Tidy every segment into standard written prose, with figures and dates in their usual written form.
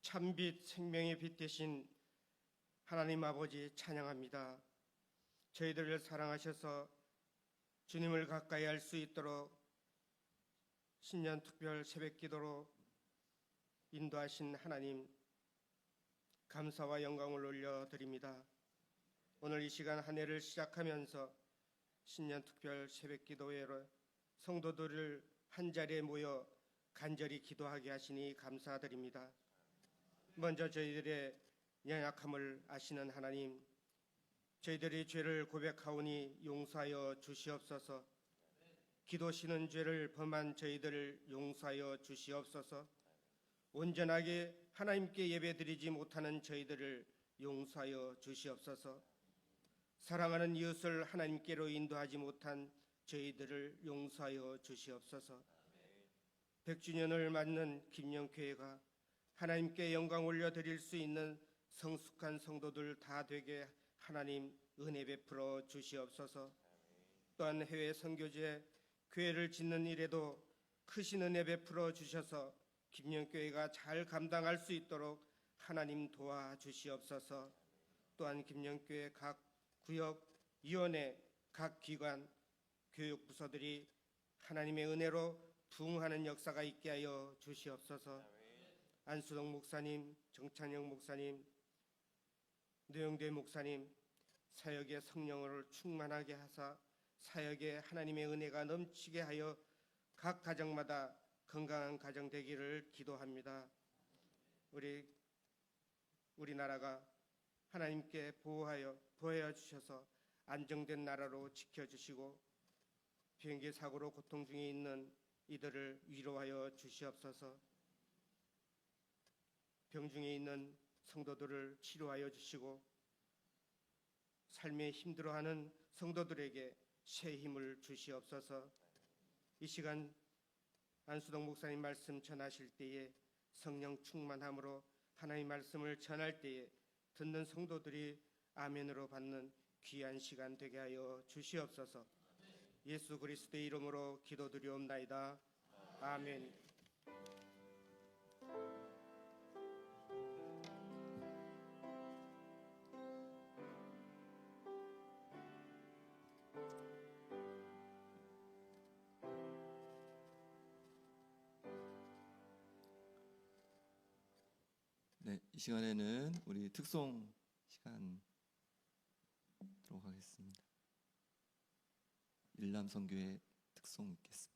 참빛 생명의 빛 되신 하나님 아버지 찬양합니다. 저희들을 사랑하셔서 주님을 가까이 할 수 있도록 신년 특별 새벽 기도로 인도하신 하나님, 감사와 영광을 올려드립니다. 오늘 이 시간 한 해를 시작하면서 신년 특별 새벽 기도회로 성도들을 한자리에 모여 간절히 기도하게 하시니 감사드립니다. 먼저 저희들의 연약함을 아시는 하나님, 저희들이 죄를 고백하오니 용서하여 주시옵소서. 기도시는 죄를 범한 저희들을 용서하여 주시옵소서. 온전하게 하나님께 예배드리지 못하는 저희들을 용서하여 주시옵소서. 사랑하는 이웃을 하나님께로 인도하지 못한 저희들을 용서하여 주시옵소서. 100주년을 맞는 김영교회가 하나님께 영광 올려드릴 수 있는 성숙한 성도들 다 되게 하나님 은혜 베풀어 주시옵소서. 또한 해외 선교제 교회를 짓는 일에도 크신 은혜 베풀어 주셔서 김영교회가 잘 감당할 수 있도록 하나님 도와주시옵소서. 또한 김영교회 각 구역, 위원회, 각 기관, 교육부서들이 하나님의 은혜로 부흥하는 역사가 있게 하여 주시옵소서. 안수동 목사님, 정찬영 목사님, 노영대 목사님, 사역의 성령을 충만하게 하사 사역에 하나님의 은혜가 넘치게 하여 각 가정마다 건강한 가정 되기를 기도합니다. 우리나라가 하나님께 보호하여 주셔서 안정된 나라로 지켜주시고 비행기 사고로 고통 중에 있는 이들을 위로하여 주시옵소서. 병중에 있는 성도들을 치료하여 주시고 삶에 힘들어하는 성도들에게 새 힘을 주시옵소서. 이 시간 안수동 목사님 말씀 전하실 때에 성령 충만함으로 하나님 말씀을 전할 때에 듣는 성도들이 아멘으로 받는 귀한 시간 되게 하여 주시옵소서. 예수 그리스도의 이름으로 기도드리옵나이다. 아멘. 네, 이 시간에는 우리 특송 시간 들어가겠습니다. 하겠습니다. 일남선교회 특송 있겠습니다.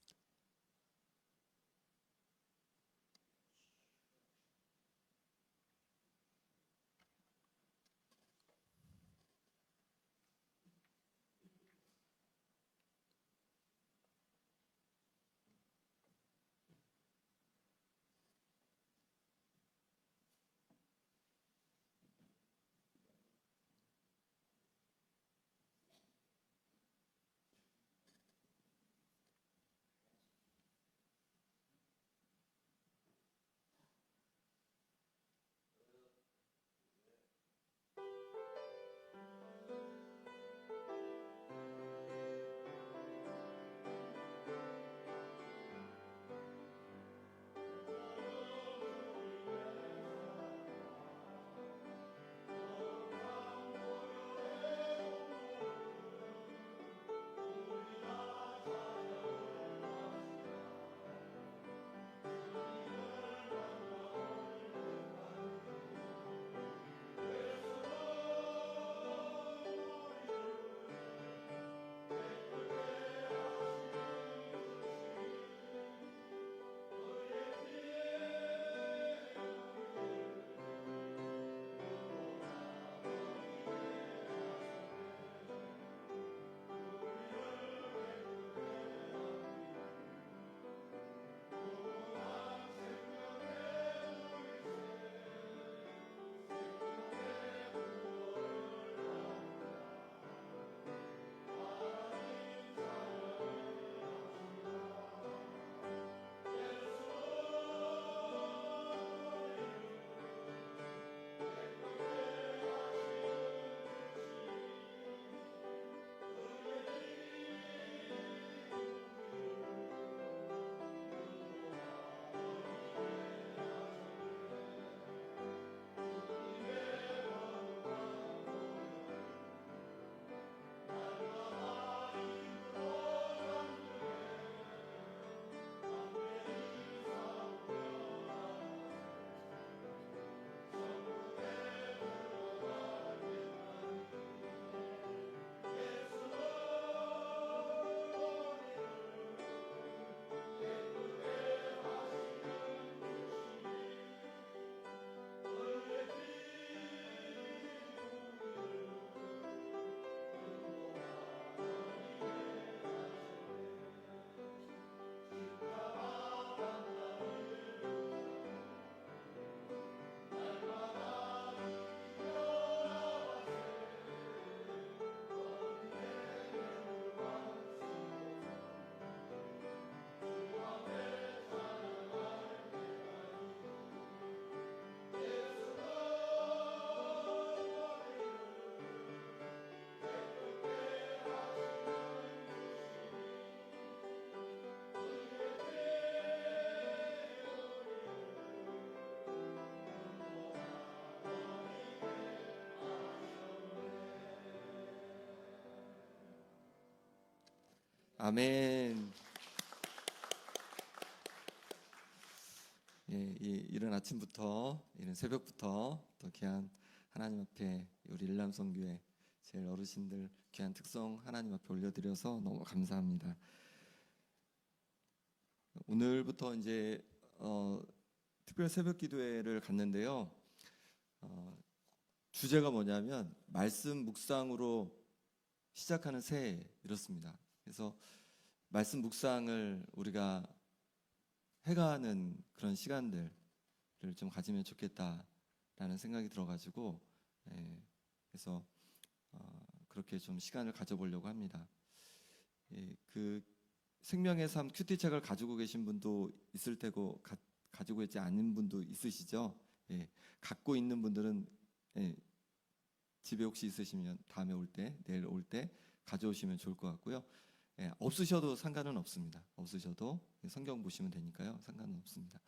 아멘. 예, 이른 아침부터, 이른 새벽부터 또 귀한 하나님 앞에 우리 일남성교회 제일 어르신들 귀한 특송 하나님 앞에 올려드려서 너무 감사합니다. 오늘부터 이제 특별 새벽 기도회를 갔는데요. 주제가 뭐냐면 말씀 묵상으로 시작하는 새해 이렇습니다. 그래서 말씀 묵상을 우리가 해가는 그런 시간들을 좀 가지면 좋겠다라는 생각이 들어가지고 그래서 그렇게 좀 시간을 가져보려고 합니다. 그 생명의 삶 큐티 책을 가지고 계신 분도 있을 테고 가지고 있지 않은 분도 있으시죠. 갖고 있는 분들은 집에 혹시 있으시면 다음에 올 때, 내일 올 때 가져오시면 좋을 것 같고요. 없으셔도 상관은 없습니다. 없으셔도 성경 보시면 되니까요. 상관은 없습니다.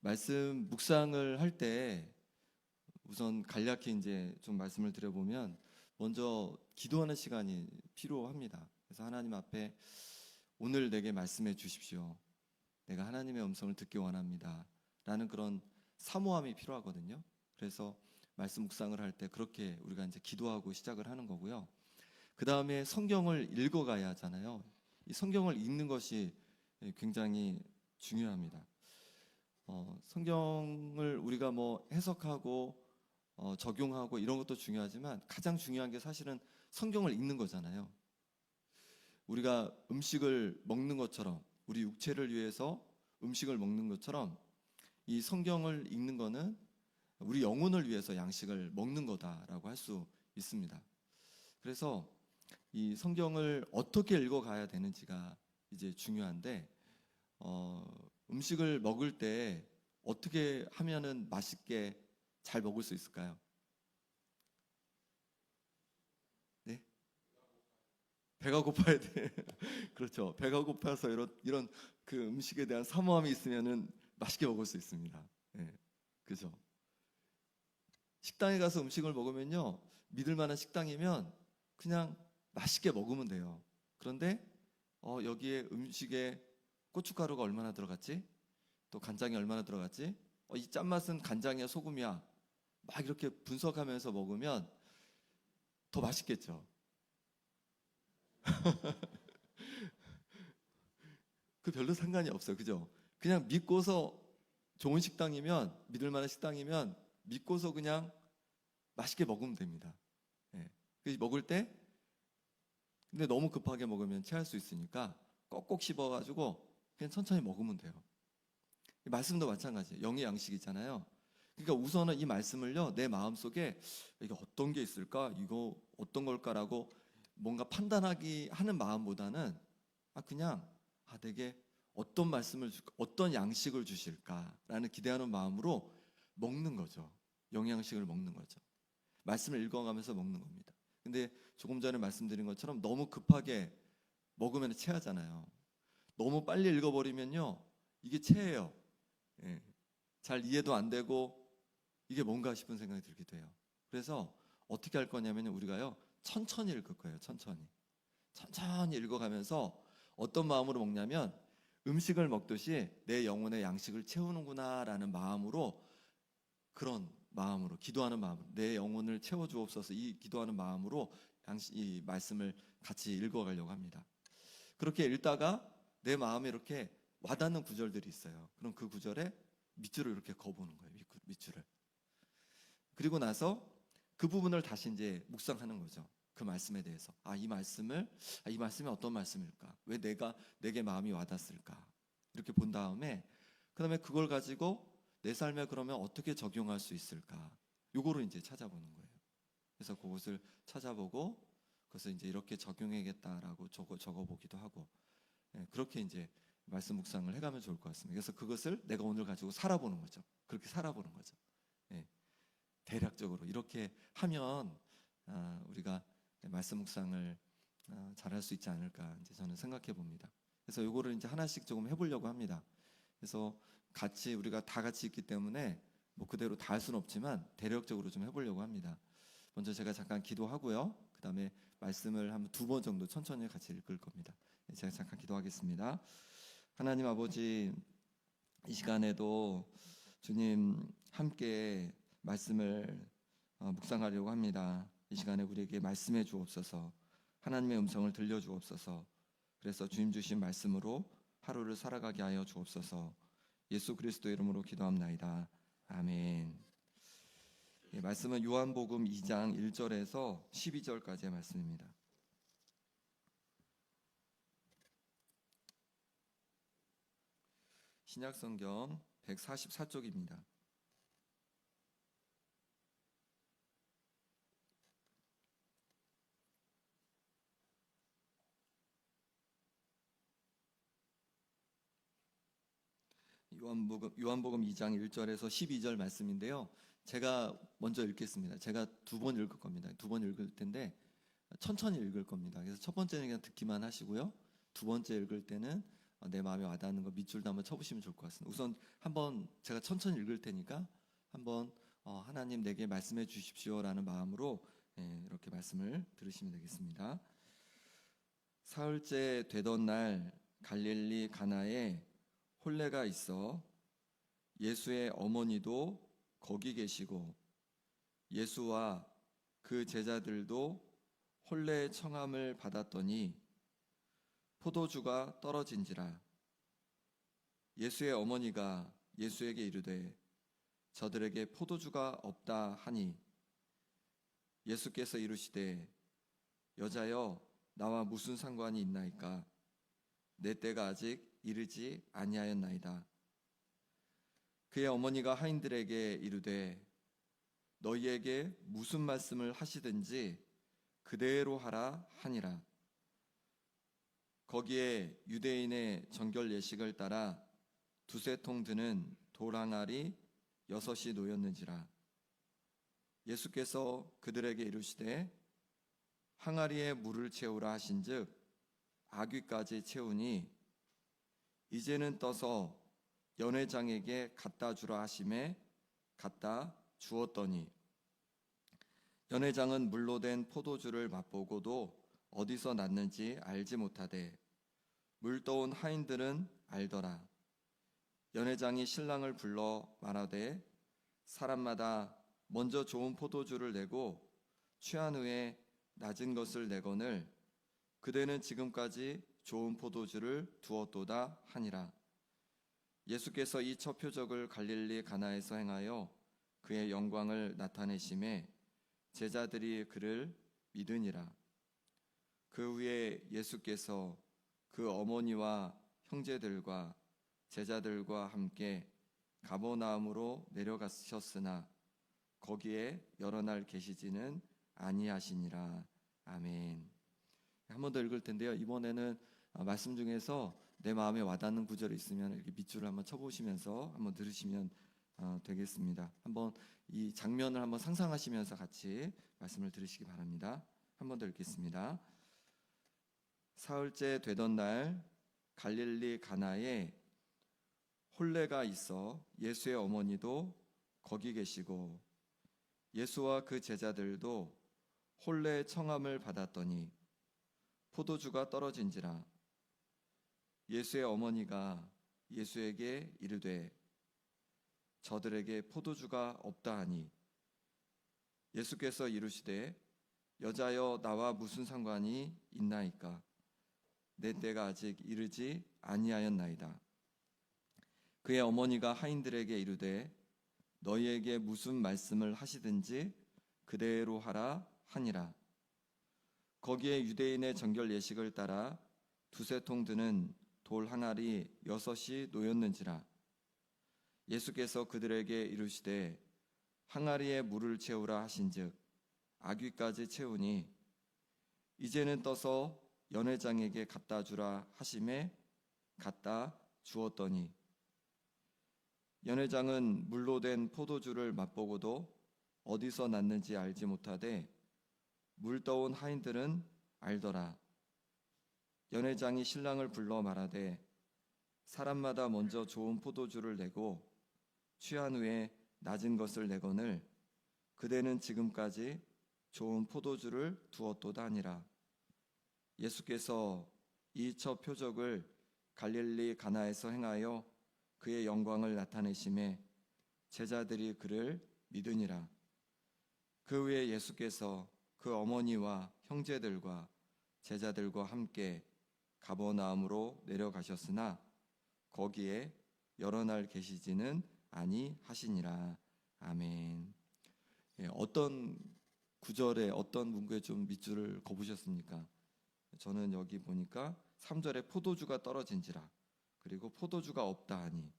말씀 묵상을 할 때 우선 간략히 이제 좀 말씀을 드려보면 먼저 기도하는 시간이 필요합니다. 그래서 하나님 앞에 오늘 내게 말씀해 주십시오. 내가 하나님의 음성을 듣기 원합니다. 라는 그런 사모함이 필요하거든요. 그래서 말씀 묵상을 할 때 그렇게 우리가 이제 기도하고 시작을 하는 거고요. 그 다음에 성경을 읽어가야 하잖아요. 이 성경을 읽는 것이 굉장히 중요합니다. 성경을 우리가 뭐 해석하고 적용하고 이런 것도 중요하지만 가장 중요한 게 사실은 성경을 읽는 거잖아요. 우리가 음식을 먹는 것처럼 우리 육체를 위해서 음식을 먹는 것처럼 이 성경을 읽는 거는 우리 영혼을 위해서 양식을 먹는 거다라고 할 수 있습니다. 그래서 이 성경을 어떻게 읽어가야 되는지가 이제 중요한데 음식을 먹을 때 어떻게 하면은 맛있게 잘 먹을 수 있을까요? 네? 배가 고파야 돼. 그렇죠. 배가 고파서 이런 그 음식에 대한 사모함이 있으면은 맛있게 먹을 수 있습니다. 네. 그죠? 식당에 가서 음식을 먹으면요, 믿을 만한 식당이면 그냥 맛있게 먹으면 돼요. 그런데 여기에 음식에 고춧가루가 얼마나 들어갔지? 또 간장이 얼마나 들어갔지? 이 짠맛은 간장이야 소금이야? 막 이렇게 분석하면서 먹으면 더 맛있겠죠. 그 별로 상관이 없어요. 그죠? 그냥 믿고서 좋은 식당이면, 믿을 만한 식당이면 믿고서 그냥 맛있게 먹으면 됩니다. 그래서 먹을 때 근데 너무 급하게 먹으면 체할 수 있으니까 꼭꼭 씹어가지고 그냥 천천히 먹으면 돼요. 말씀도 마찬가지예요. 영의 양식이잖아요. 그러니까 우선은 이 말씀을요, 내 마음속에 이게 어떤 게 있을까? 이거 어떤 걸까라고 뭔가 판단하기 하는 마음보다는 그냥 내게 어떤 말씀을 어떤 양식을 주실까라는 기대하는 마음으로 먹는 거죠. 영양식을 먹는 거죠. 말씀을 읽어가면서 먹는 겁니다. 근데 조금 전에 말씀드린 것처럼 너무 급하게 먹으면 체하잖아요. 너무 빨리 읽어버리면요, 이게 체해요. 잘 이해도 안 되고 이게 뭔가 싶은 생각이 들기도 해요. 그래서 어떻게 할 거냐면 우리가요, 천천히 읽을 거예요. 천천히 읽어가면서 어떤 마음으로 먹냐면 음식을 먹듯이 내 영혼의 양식을 채우는구나라는 마음으로, 그런 마음으로, 기도하는 마음으로, 내 영혼을 채워주옵소서, 이 기도하는 마음으로 이 말씀을 같이 읽어가려고 합니다. 그렇게 읽다가 내 마음에 이렇게 와닿는 구절들이 있어요. 그럼 그 구절에 밑줄을 이렇게 그어보는 거예요. 밑줄을. 그리고 나서 그 부분을 다시 이제 묵상하는 거죠. 그 말씀에 대해서 이 말씀이 어떤 말씀일까? 왜 내게 마음이 와닿았을까? 이렇게 본 다음에 그다음에 그걸 가지고 내 삶에 그러면 어떻게 적용할 수 있을까? 요거를 이제 찾아보는 거예요. 그래서 그것을 찾아보고 그것을 이제 이렇게 적용해야겠다라고 적어보기도 하고, 그렇게 이제 말씀 묵상을 해가면 좋을 것 같습니다. 그래서 그것을 내가 오늘 가지고 살아보는 거죠. 그렇게 살아보는 거죠. 대략적으로 이렇게 하면 우리가 말씀 묵상을 잘할 수 있지 않을까 이제 저는 생각해 봅니다. 그래서 요거를 이제 하나씩 조금 해보려고 합니다. 그래서 우리가 다 같이 있기 때문에 뭐 그대로 다 할 수는 없지만 대략적으로 좀 해보려고 합니다. 먼저 제가 잠깐 기도하고요. 그 다음에 말씀을 한 두 번 정도 천천히 같이 읽을 겁니다. 제가 잠깐 기도하겠습니다. 하나님 아버지, 이 시간에도 주님 함께 말씀을 묵상하려고 합니다. 이 시간에 우리에게 말씀해 주옵소서. 하나님의 음성을 들려 주옵소서. 그래서 주님 주신 말씀으로 하루를 살아가게 하여 주옵소서. 예수 그리스도 이름으로 기도합나이다. 아멘. 말씀은 요한복음 2장 1절에서 12절까지의 말씀입니다. 신약성경 144쪽입니다. 요한복음 2장 1절에서 12절 말씀인데요. 제가 먼저 읽겠습니다. 제가 두 번 읽을 겁니다. 두 번 읽을 텐데 천천히 읽을 겁니다. 그래서 첫 번째는 그냥 듣기만 하시고요. 두 번째 읽을 때는 내 마음에 와닿는 거 밑줄도 한번 쳐보시면 좋을 것 같습니다. 우선 한번 제가 천천히 읽을 테니까 한번 하나님 내게 말씀해 주십시오라는 마음으로 이렇게 말씀을 들으시면 되겠습니다. 사흘째 되던 날 갈릴리 가나에 혼례가 있어 예수의 어머니도 거기 계시고 예수와 그 제자들도 혼례의 청함을 받았더니 포도주가 떨어진지라. 예수의 어머니가 예수에게 이르되 저들에게 포도주가 없다 하니 예수께서 이르시되 여자여 나와 무슨 상관이 있나이까 내 때가 아직 이르지 아니하였나이다. 그의 어머니가 하인들에게 이르되 너희에게 무슨 말씀을 하시든지 그대로 하라 하니라. 거기에 유대인의 정결 예식을 따라 두세 통 드는 돌항아리 6이 놓였는지라. 예수께서 그들에게 이르시되 항아리에 물을 채우라 하신즉 아귀까지 채우니 이제는 떠서 연회장에게 갖다 주라 하심에 갖다 주었더니 연회장은 물로 된 포도주를 맛보고도 어디서 났는지 알지 못하되 물 떠온 하인들은 알더라. 연회장이 신랑을 불러 말하되 사람마다 먼저 좋은 포도주를 내고 취한 후에 낮은 것을 내거늘 그대는 지금까지 좋은 포도주를 두었도다 하니라. 예수께서 이 첫 표적을 갈릴리 가나에서 행하여 그의 영광을 나타내심에 제자들이 그를 믿으니라. 그 후에 예수께서 그 어머니와 형제들과 제자들과 함께 가버나움으로 내려가셨으나 거기에 여러 날 계시지는 아니하시니라. 아멘. 한 번 더 읽을 텐데요. 이번에는 말씀 중에서 내 마음에 와닿는 구절이 있으면 이렇게 밑줄을 한번 쳐보시면서 한번 들으시면 되겠습니다. 한번 이 장면을 한번 상상하시면서 같이 말씀을 들으시기 바랍니다. 한 번 더 읽겠습니다. 사흘째 되던 날 갈릴리 가나에 혼례가 있어 예수의 어머니도 거기 계시고 예수와 그 제자들도 혼례의 청함을 받았더니 포도주가 떨어진지라. 예수의 어머니가 예수에게 이르되 저들에게 포도주가 없다 하니 예수께서 이르시되 여자여 나와 무슨 상관이 있나이까 내 때가 아직 이르지 아니하였나이다. 그의 어머니가 하인들에게 이르되 너희에게 무슨 말씀을 하시든지 그대로 하라 하니라. 거기에 유대인의 정결 예식을 따라 두세 통 드는 돌 항아리 6이 놓였는지라. 예수께서 그들에게 이르시되 항아리에 물을 채우라 하신즉 아귀까지 채우니 이제는 떠서 연회장에게 갖다 주라 하심에 갖다 주었더니 연회장은 물로 된 포도주를 맛보고도 어디서 났는지 알지 못하되 물 떠온 하인들은 알더라. 연회장이 신랑을 불러 말하되 사람마다 먼저 좋은 포도주를 내고 취한 후에 낮은 것을 내거늘 그대는 지금까지 좋은 포도주를 두었도다 하니라. 예수께서 이 첫 표적을 갈릴리 가나에서 행하여 그의 영광을 나타내심에 제자들이 그를 믿으니라. 그 후에 예수께서 그 어머니와 형제들과 제자들과 함께 가버나움으로 내려가셨으나 거기에 여러 날 계시지는 아니하시니라. 아멘. 예, 어떤 구절에 어떤 문구에 좀 밑줄을 그으셨습니까? 저는 여기 보니까 3절에 포도주가 떨어진지라, 그리고 포도주가 없다 하니,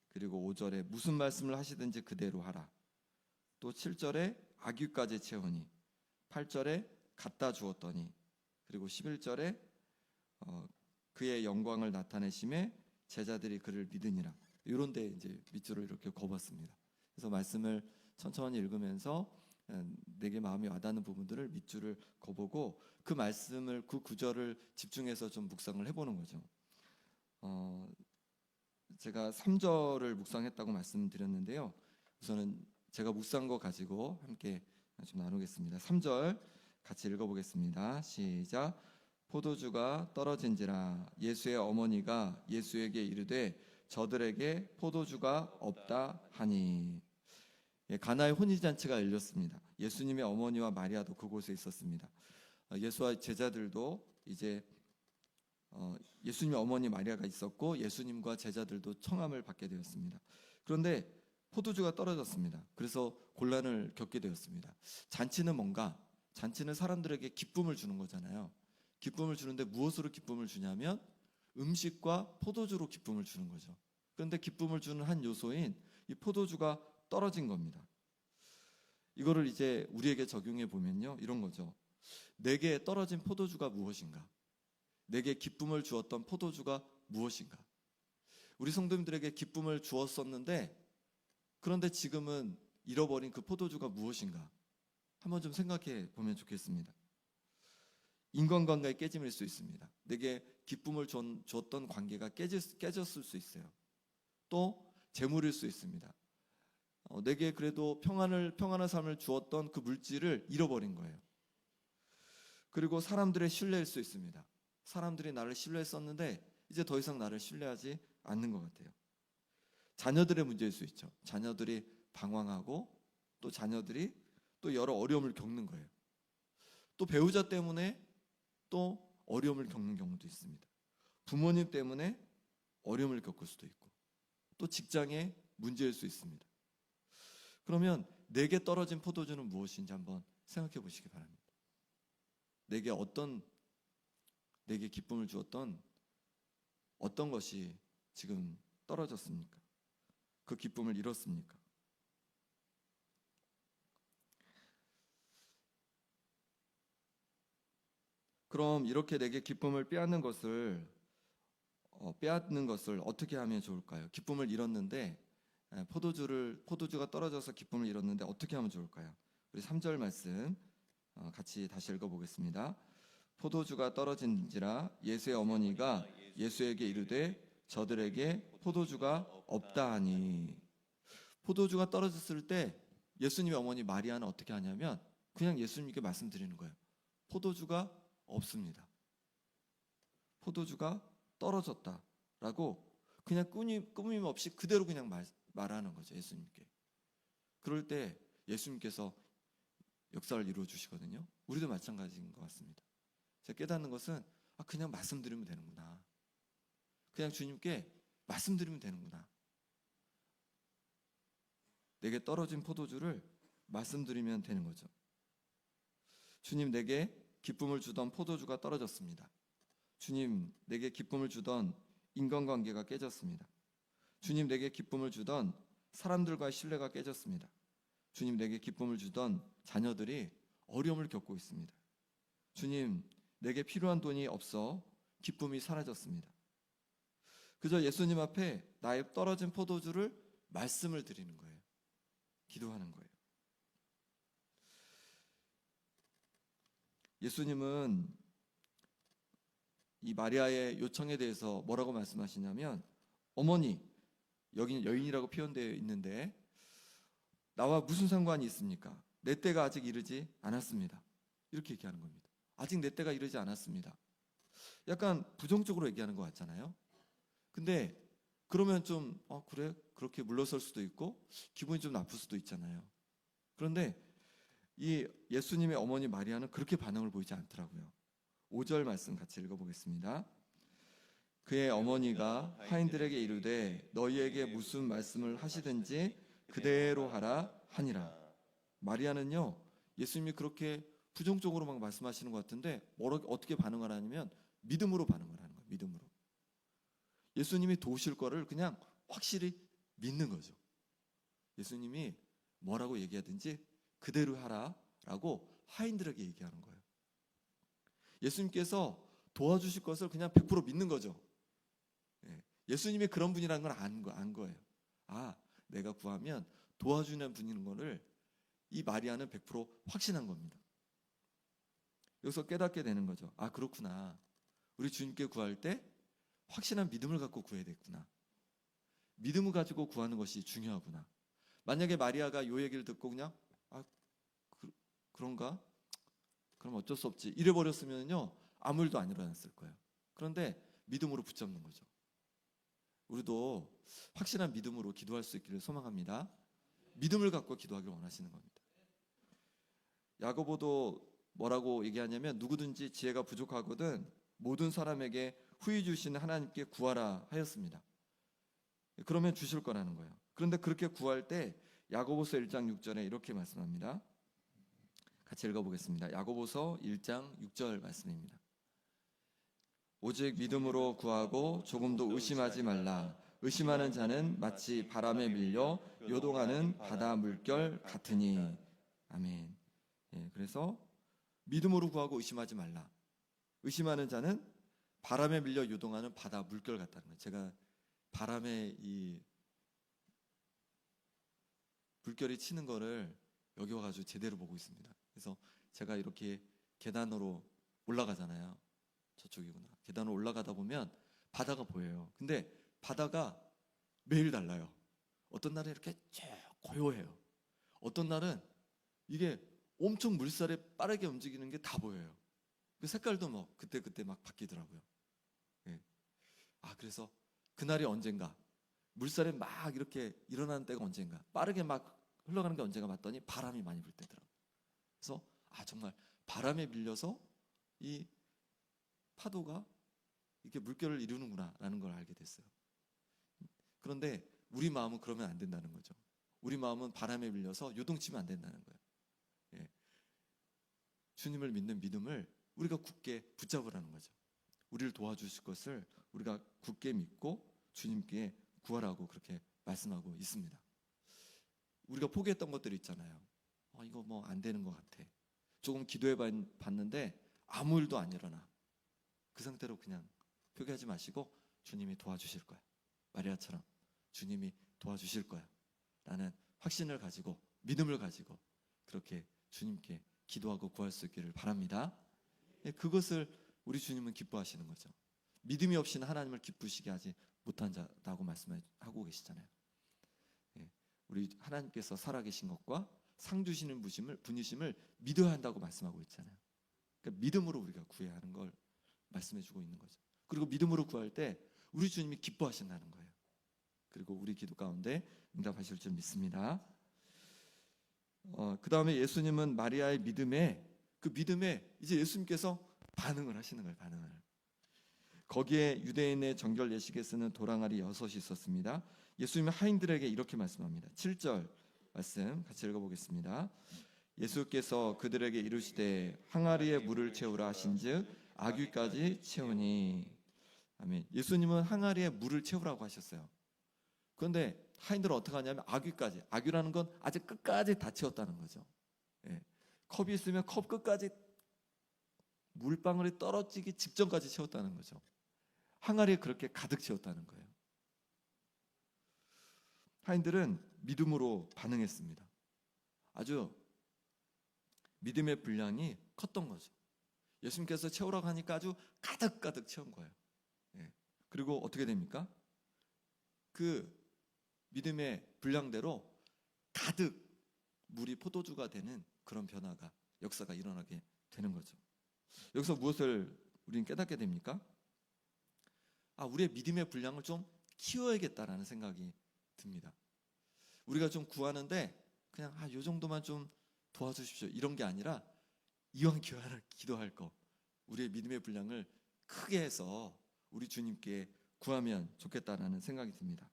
그리고 5절에 무슨 말씀을 하시든지 그대로 하라, 또 7절에 아귀까지 채우니, 8절에 갖다 주었더니, 그리고 11절에 그의 영광을 나타내심에 제자들이 그를 믿으니라. 이런 데 이제 밑줄을 이렇게 그었습니다. 그래서 말씀을 천천히 읽으면서 내게 마음이 와닿는 부분들을 밑줄을 그어보고 그 말씀을, 그 구절을 집중해서 좀 묵상을 해보는 거죠. 제가 3절을 묵상했다고 말씀드렸는데요. 우선은 제가 묵상한 거 가지고 함께 좀 나누겠습니다. 3절 같이 읽어보겠습니다. 시작. 포도주가 떨어진지라 예수의 어머니가 예수에게 이르되 저들에게 포도주가 없다 하니. 가나의 혼인잔치가 열렸습니다. 예수님의 어머니와 마리아도 그곳에 있었습니다. 예수와 제자들도 이제 예수님의 어머니 마리아가 있었고 예수님과 제자들도 청함을 받게 되었습니다. 그런데 포도주가 떨어졌습니다. 그래서 곤란을 겪게 되었습니다. 잔치는 뭔가? 잔치는 사람들에게 기쁨을 주는 거잖아요. 기쁨을 주는데 무엇으로 기쁨을 주냐면 음식과 포도주로 기쁨을 주는 거죠. 그런데 기쁨을 주는 한 요소인 이 포도주가 떨어진 겁니다. 이거를 이제 우리에게 적용해 보면요, 이런 거죠. 내게 떨어진 포도주가 무엇인가? 내게 기쁨을 주었던 포도주가 무엇인가? 우리 성도님들에게 기쁨을 주었었는데 그런데 지금은 잃어버린 그 포도주가 무엇인가? 한번 좀 생각해 보면 좋겠습니다. 인간관계의 깨짐일 수 있습니다. 내게 기쁨을 주었던 관계가 깨졌을 수 있어요. 또 재물일 수 있습니다. 내게 그래도 평안한 삶을 주었던 그 물질을 잃어버린 거예요. 그리고 사람들의 신뢰일 수 있습니다. 사람들이 나를 신뢰했었는데 이제 더 이상 나를 신뢰하지 않는 것 같아요. 자녀들의 문제일 수 있죠. 자녀들이 방황하고 또 자녀들이 또 여러 어려움을 겪는 거예요. 또 배우자 때문에 또 어려움을 겪는 경우도 있습니다. 부모님 때문에 어려움을 겪을 수도 있고 또 직장의 문제일 수 있습니다. 그러면 내게 떨어진 포도주는 무엇인지 한번 생각해 보시기 바랍니다. 내게 기쁨을 주었던 어떤 것이 지금 떨어졌습니까? 그 기쁨을 잃었습니까? 그럼 이렇게 내게 기쁨을 빼앗는 것을 어떻게 하면 좋을까요? 기쁨을 잃었는데 포도주가 떨어져서 기쁨을 잃었는데 어떻게 하면 좋을까요? 우리 3절 말씀 같이 다시 읽어보겠습니다. 포도주가 떨어진지라 예수의 어머니가 예수에게 이르되 저들에게 포도주가 없다 하니. 포도주가 떨어졌을 때 예수님의 어머니 마리아는 어떻게 하냐면 그냥 예수님께 말씀드리는 거예요. 포도주가 없습니다. 포도주가 떨어졌다라고 그냥 꾸밈 없이 그대로 그냥 말하는 거죠, 예수님께. 그럴 때 예수님께서 역사를 이루어 주시거든요. 우리도 마찬가지인 것 같습니다. 제가 깨닫는 것은 그냥 말씀드리면 되는구나. 그냥 주님께 말씀드리면 되는구나. 내게 떨어진 포도주를 말씀드리면 되는 거죠. 주님, 내게 기쁨을 주던 포도주가 떨어졌습니다. 주님, 내게 기쁨을 주던 인간관계가 깨졌습니다. 주님, 내게 기쁨을 주던 사람들과의 신뢰가 깨졌습니다. 주님, 내게 기쁨을 주던 자녀들이 어려움을 겪고 있습니다. 주님, 내게 필요한 돈이 없어 기쁨이 사라졌습니다. 그저 예수님 앞에 나의 떨어진 포도주를 말씀을 드리는 거예요. 기도하는 거예요. 예수님은 이 마리아의 요청에 대해서 뭐라고 말씀하시냐면, 어머니, 여기는 여인이라고 표현되어 있는데 나와 무슨 상관이 있습니까? 내 때가 아직 이르지 않았습니다. 이렇게 얘기하는 겁니다. 아직 내 때가 이르지 않았습니다. 약간 부정적으로 얘기하는 것 같잖아요. 근데 그러면 좀 그래? 그렇게 물러설 수도 있고 기분이 좀 나쁠 수도 있잖아요. 그런데 이 예수님의 어머니 마리아는 그렇게 반응을 보이지 않더라고요. 5절 말씀 같이 읽어보겠습니다. 그의 어머니가 하인들에게 이르되 너희에게 무슨 말씀을 하시든지 그대로 하라 하니라. 마리아는요, 예수님이 그렇게 부정적으로 막 말씀하시는 것 같은데 어떻게 반응을 하냐면 믿음으로 반응을 하는 거예요. 믿음으로. 예수님이 도우실 거를 그냥 확실히 믿는 거죠. 예수님이 뭐라고 얘기하든지 그대로 하라라고 하인들에게 얘기하는 거예요. 예수님께서 도와주실 것을 그냥 100% 믿는 거죠. 예수님이 그런 분이라는 걸 안 거예요. 내가 구하면 도와주는 분인 거를 이 마리아는 100% 확신한 겁니다. 여기서 깨닫게 되는 거죠. 그렇구나. 우리 주님께 구할 때 확신한 믿음을 갖고 구해야 되겠구나. 믿음을 가지고 구하는 것이 중요하구나. 만약에 마리아가 요 얘기를 듣고 그냥 그런가? 그럼 어쩔 수 없지. 이래버렸으면요 아무 일도 안 일어났을 거예요. 그런데 믿음으로 붙잡는 거죠. 우리도 확실한 믿음으로 기도할 수 있기를 소망합니다. 믿음을 갖고 기도하길 원하시는 겁니다. 야고보도 뭐라고 얘기하냐면 누구든지 지혜가 부족하거든 모든 사람에게 후히 주시는 하나님께 구하라 하였습니다. 그러면 주실 거라는 거예요. 그런데 그렇게 구할 때 야고보서 1장 6절에 이렇게 말씀합니다. 같이 읽어보겠습니다. 야고보서 1장 6절 말씀입니다. 오직 믿음으로 구하고 조금도 의심하지 말라. 의심하는 자는 마치 바람에 밀려 요동하는 바다 물결 같으니. 아멘. 그래서 믿음으로 구하고 의심하지 말라. 의심하는 자는 바람에 밀려 요동하는 바다 물결 같다는 거예요. 제가 바람에 이 물결이 치는 거를 여기 와가지고 제대로 보고 있습니다. 그래서 제가 이렇게 계단으로 올라가잖아요. 저쪽이구나. 계단으로 올라가다 보면 바다가 보여요. 근데 바다가 매일 달라요. 어떤 날은 이렇게 쭉 고요해요. 어떤 날은 이게 엄청 물살에 빠르게 움직이는 게 다 보여요. 그 색깔도 뭐 그때 막 바뀌더라고요. 그래서 그날이 언젠가 물살에 막 이렇게 일어나는 때가 언젠가 빠르게 막 흘러가는 게 언젠가 봤더니 바람이 많이 불 때더라고요. 그래서 정말 바람에 밀려서 이 파도가 이렇게 물결을 이루는구나라는 걸 알게 됐어요. 그런데 우리 마음은 그러면 안 된다는 거죠. 우리 마음은 바람에 밀려서 요동치면 안 된다는 거예요. 주님을 믿는 믿음을 우리가 굳게 붙잡으라는 거죠. 우리를 도와주실 것을 우리가 굳게 믿고 주님께 구하라고 그렇게 말씀하고 있습니다. 우리가 포기했던 것들이 있잖아요. 이거 뭐 안 되는 것 같아. 조금 기도해 봤는데 아무 일도 안 일어나. 그 상태로 그냥 포기하지 마시고 주님이 도와주실 거야. 마리아처럼 주님이 도와주실 거야. 라는 확신을 가지고 믿음을 가지고 그렇게 주님께 기도하고 구할 수 있기를 바랍니다. 그것을 우리 주님은 기뻐하시는 거죠. 믿음이 없이는 하나님을 기쁘시게 하지 못한다고 말씀하고 계시잖아요. 우리 하나님께서 살아계신 것과 상 주시는 분이심을 믿어야 한다고 말씀하고 있잖아요. 그러니까 믿음으로 우리가 구해야 하는 걸 말씀해주고 있는 거죠. 그리고 믿음으로 구할 때 우리 주님이 기뻐하신다는 거예요. 그리고 우리 기도 가운데 응답하실 줄 믿습니다. 그 다음에 예수님은 마리아의 믿음에 이제 예수님께서 반응을 하시는 거예요. 반응을. 거기에 유대인의 정결 예식에 쓰는 도랑알이 6이 있었습니다. 예수님은 하인들에게 이렇게 말씀합니다. 7절 말씀 같이 읽어보겠습니다. 예수께서 그들에게 이르시되 항아리에 물을 채우라 하신즉 아귀까지 채우니. 아멘. 예수님은 항아리에 물을 채우라고 하셨어요. 그런데 하인들은 어떻게 하냐면 아귀라는 건 아직 끝까지 다 채웠다는 거죠. 컵이 있으면 컵 끝까지 물방울이 떨어지기 직전까지 채웠다는 거죠. 항아리에 그렇게 가득 채웠다는 거예요. 하인들은 믿음으로 반응했습니다. 아주 믿음의 분량이 컸던 거죠. 예수님께서 채우라고 하니까 아주 가득가득 채운 거예요. 그리고 어떻게 됩니까? 그 믿음의 분량대로 가득 물이 포도주가 되는 그런 변화가 역사가 일어나게 되는 거죠. 여기서 무엇을 우리는 깨닫게 됩니까? 우리의 믿음의 분량을 좀 키워야겠다라는 생각이 듭니다. 우리가 좀 구하는데 그냥 요 정도만 좀 도와주십시오 이런 게 아니라 이왕 기도할 거 우리의 믿음의 분량을 크게 해서 우리 주님께 구하면 좋겠다라는 생각이 듭니다.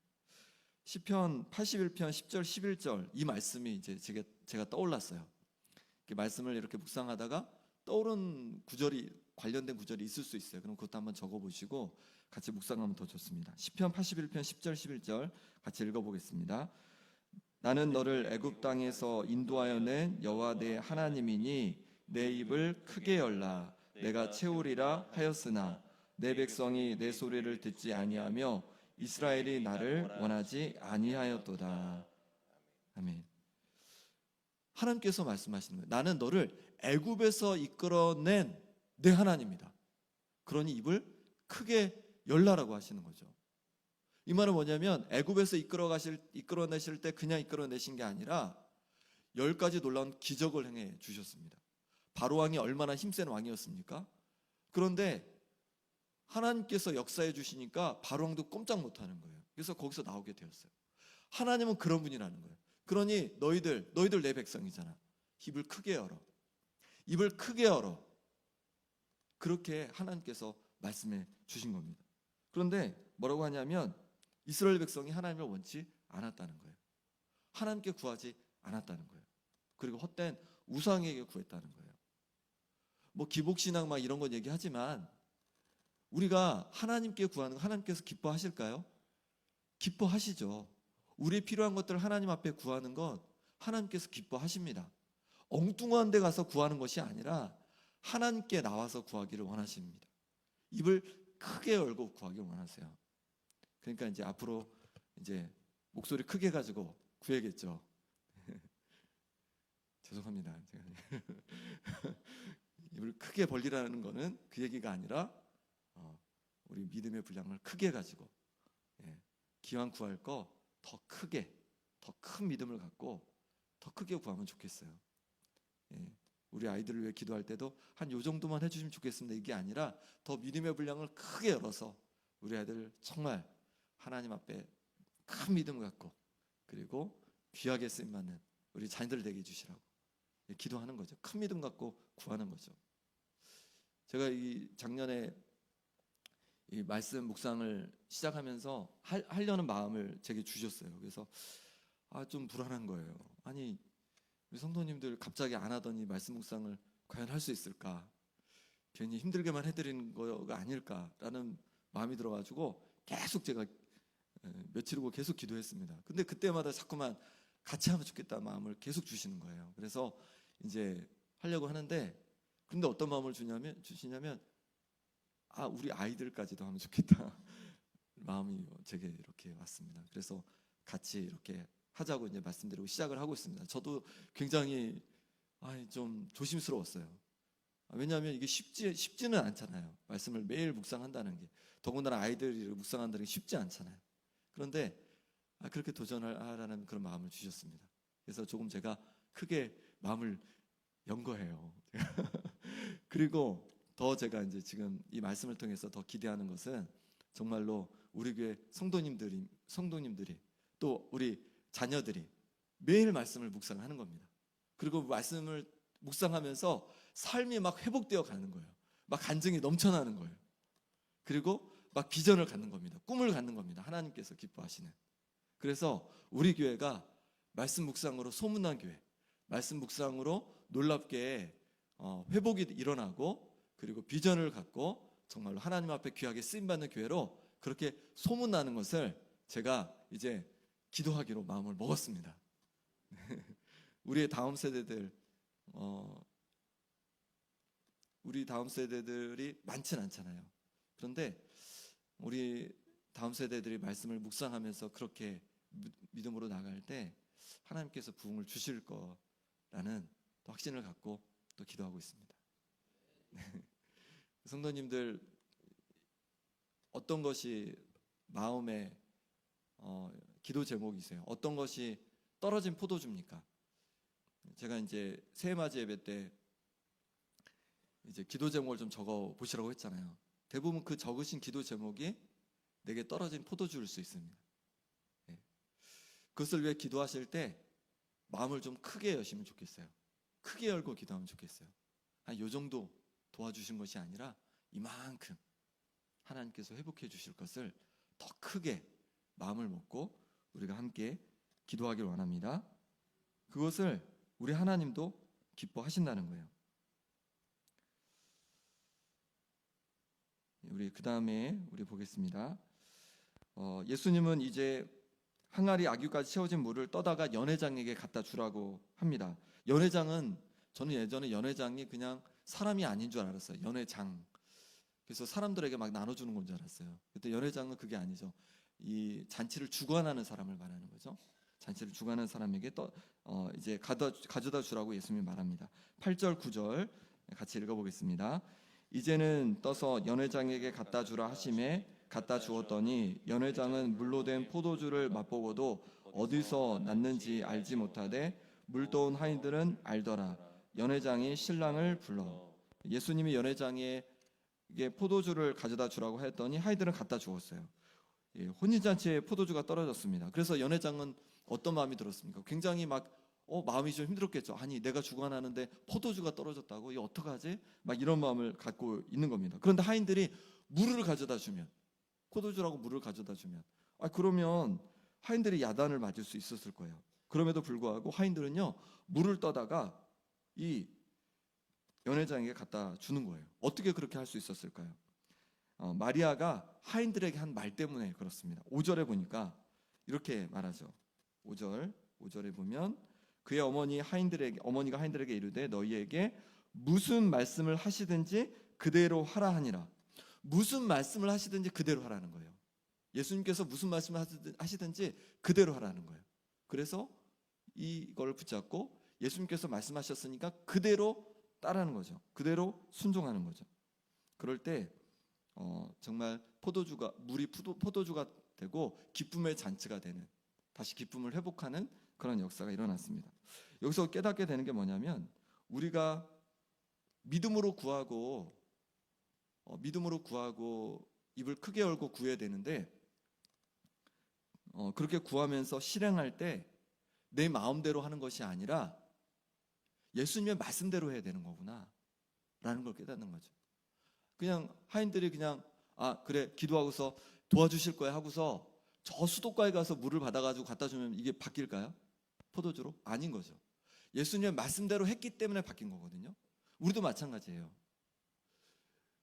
시편 81편 10절 11절 이 말씀이 이제 제가 떠올랐어요. 말씀을 이렇게 묵상하다가 떠오른 구절이 관련된 구절이 있을 수 있어요. 그럼 그것도 한번 적어보시고 같이 묵상하면 더 좋습니다. 시편 81편 10절 11절 같이 읽어보겠습니다. 나는 너를 애굽 땅에서 인도하여 낸 여호와 내 하나님이니 내 입을 크게 열라 내가 채우리라 하였으나 내 백성이 내 소리를 듣지 아니하며 이스라엘이 나를 원하지 아니하였도다. 아멘. 하나님께서 말씀하시는 거예요. 나는 너를 애굽에서 이끌어낸 내 하나님이다. 그러니 입을 크게 열라라고 하시는 거죠. 이 말은 뭐냐면 애굽에서 이끌어내실 때 그냥 이끌어내신 게 아니라 10가지 놀라운 기적을 행해 주셨습니다. 바로 왕이 얼마나 힘센 왕이었습니까? 그런데 하나님께서 역사해 주시니까 바로 왕도 꼼짝 못하는 거예요. 그래서 거기서 나오게 되었어요. 하나님은 그런 분이라는 거예요. 그러니 너희들 내 백성이잖아. 입을 크게 열어. 입을 크게 열어. 그렇게 하나님께서 말씀해 주신 겁니다. 그런데 뭐라고 하냐면 이스라엘 백성이 하나님을 원치 않았다는 거예요. 하나님께 구하지 않았다는 거예요. 그리고 헛된 우상에게 구했다는 거예요. 뭐 기복신앙 막 이런 건 얘기하지만 우리가 하나님께 구하는 거 하나님께서 기뻐하실까요? 기뻐하시죠. 우리 필요한 것들을 하나님 앞에 구하는 것 하나님께서 기뻐하십니다. 엉뚱한 데 가서 구하는 것이 아니라 하나님께 나와서 구하기를 원하십니다. 입을 크게 열고 구하기를 원하세요. 그러니까 이제 앞으로 이제 목소리 크게 가지고 구해야겠죠. 죄송합니다. 입을 크게 벌리라는 거는 그 얘기가 아니라 우리 믿음의 분량을 크게 가지고 기왕 구할 거 더 크게 더 큰 믿음을 갖고 더 크게 구하면 좋겠어요. 우리 아이들을 위해 기도할 때도 한 요 정도만 해주시면 좋겠습니다. 이게 아니라 더 믿음의 분량을 크게 열어서 우리 아이들 정말 하나님 앞에 큰 믿음을 갖고 그리고 귀하게 쓰임받는 우리 자녀들 되게 해주시라고 기도하는 거죠. 큰 믿음 갖고 구하는 거죠. 제가 이 작년에 이 말씀 묵상을 시작하면서 하려는 마음을 제게 주셨어요. 그래서 좀 불안한 거예요. 아니 우리 성도님들 갑자기 안 하더니 말씀 묵상을 과연 할 수 있을까? 괜히 힘들게만 해드리는 거가 아닐까라는 마음이 들어가지고 계속 제가 며칠 후고 계속 기도했습니다. 근데 그때마다 자꾸만 같이 하면 좋겠다 마음을 계속 주시는 거예요. 그래서 이제 하려고 하는데 근데 어떤 마음을 주시냐면 우리 아이들까지도 하면 좋겠다 마음이 제게 이렇게 왔습니다. 그래서 같이 이렇게 하자고 이제 말씀드리고 시작을 하고 있습니다. 저도 굉장히 좀 조심스러웠어요. 왜냐하면 이게 쉽지는 않잖아요. 말씀을 매일 묵상한다는 게 더군다나 아이들이 묵상한다는 게 쉽지 않잖아요. 그런데 그렇게 도전하라는 그런 마음을 주셨습니다. 그래서 조금 제가 크게 마음을 연 거예요. 그리고 더 제가 이제 지금 이 말씀을 통해서 더 기대하는 것은 정말로 우리 교회 성도님들이 또 우리 자녀들이 매일 말씀을 묵상하는 겁니다. 그리고 말씀을 묵상하면서 삶이 막 회복되어 가는 거예요. 막 간증이 넘쳐나는 거예요. 그리고 막 비전을 갖는 겁니다. 꿈을 갖는 겁니다. 하나님께서 기뻐하시는. 그래서 우리 교회가 말씀 묵상으로 소문난 교회, 말씀 묵상으로 놀랍게 회복이 일어나고 그리고 비전을 갖고 정말로 하나님 앞에 귀하게 쓰임받는 교회로 그렇게 소문나는 것을 제가 이제 기도하기로 마음을 먹었습니다. 우리 다음 세대들이 많진 않잖아요. 그런데 우리 다음 세대들이 말씀을 묵상하면서 그렇게 믿음으로 나갈 때 하나님께서 부흥을 주실 거라는 또 확신을 갖고 또 기도하고 있습니다. 성도님들 어떤 것이 마음에 기도 제목이세요? 어떤 것이 떨어진 포도주입니까? 제가 이제 새해맞이 예배 때 이제 기도 제목을 좀 적어 보시라고 했잖아요. 대부분 그 적으신 기도 제목이 내게 떨어진 포도주일 수 있습니다. 예. 그것을 위해 기도하실 때 마음을 좀 크게 여시면 좋겠어요. 크게 열고 기도하면 좋겠어요. 한 요 정도 도와주신 것이 아니라 이만큼 하나님께서 회복해 주실 것을 더 크게 마음을 먹고 우리가 함께 기도하길 원합니다. 그것을 우리 하나님도 기뻐하신다는 거예요. 우리 그 다음에 우리 보겠습니다. 예수님은 이제 항아리 아귀까지 채워진 물을 떠다가 연회장에게 갖다 주라고 합니다. 연회장은 저는 예전에 연회장이 그냥 사람이 아닌 줄 알았어요. 연회장. 그래서 사람들에게 막 나눠주는 건 줄 알았어요. 그때 연회장은 그게 아니죠. 이 잔치를 주관하는 사람을 말하는 거죠. 잔치를 주관하는 사람에게 이제 가져다 주라고 예수님이 말합니다. 8절 9절 같이 읽어보겠습니다. 이제는 떠서 연회장에게 갖다 주라 하심에 갖다 주었더니 연회장은 물로 된 포도주를 맛보고도 어디서 났는지 알지 못하되 물도온 하인들은 알더라. 연회장이 신랑을 불러. 예수님이 연회장에 포도주를 가져다 주라고 했더니 하인들은 갖다 주었어요. 혼인잔치에 포도주가 떨어졌습니다. 그래서 연회장은 어떤 마음이 들었습니까? 굉장히 마음이 좀 힘들었겠죠. 아니 내가 주관하는데 포도주가 떨어졌다고 이거 어떡하지? 막 이런 마음을 갖고 있는 겁니다. 그런데 하인들이 물을 가져다 주면, 포도주라고 물을 가져다 주면 그러면 하인들이 야단을 맞을 수 있었을 거예요. 그럼에도 불구하고 하인들은요 물을 떠다가 이 연회장에게 갖다 주는 거예요. 어떻게 그렇게 할 수 있었을까요? 마리아가 하인들에게 한 말 때문에 그렇습니다. 5절에 보니까 이렇게 말하죠. 5절에 보면 그의 어머니가 하인들에게 이르되 너희에게 무슨 말씀을 하시든지 그대로 하라 하니라. 무슨 말씀을 하시든지 그대로 하라는 거예요. 예수님께서 무슨 말씀을 하시든지 그대로 하라는 거예요. 그래서 이걸 붙잡고 예수님께서 말씀하셨으니까 그대로 따르는 거죠. 그대로 순종하는 거죠. 그럴 때 정말 물이 포도주가 되고 기쁨의 잔치가 되는, 다시 기쁨을 회복하는 그런 역사가 일어났습니다. 여기서 깨닫게 되는 게 뭐냐면 우리가 믿음으로 구하고 입을 크게 열고 구해야 되는데 그렇게 구하면서 실행할 때 내 마음대로 하는 것이 아니라 예수님의 말씀대로 해야 되는 거구나 라는 걸 깨닫는 거죠. 그냥 하인들이 그냥 그래 기도하고서 도와주실 거야 하고서 저 수도가에 가서 물을 받아가지고 갖다 주면 이게 바뀔까요? 포도주로? 아닌 거죠. 예수님의 말씀대로 했기 때문에 바뀐 거거든요. 우리도 마찬가지예요.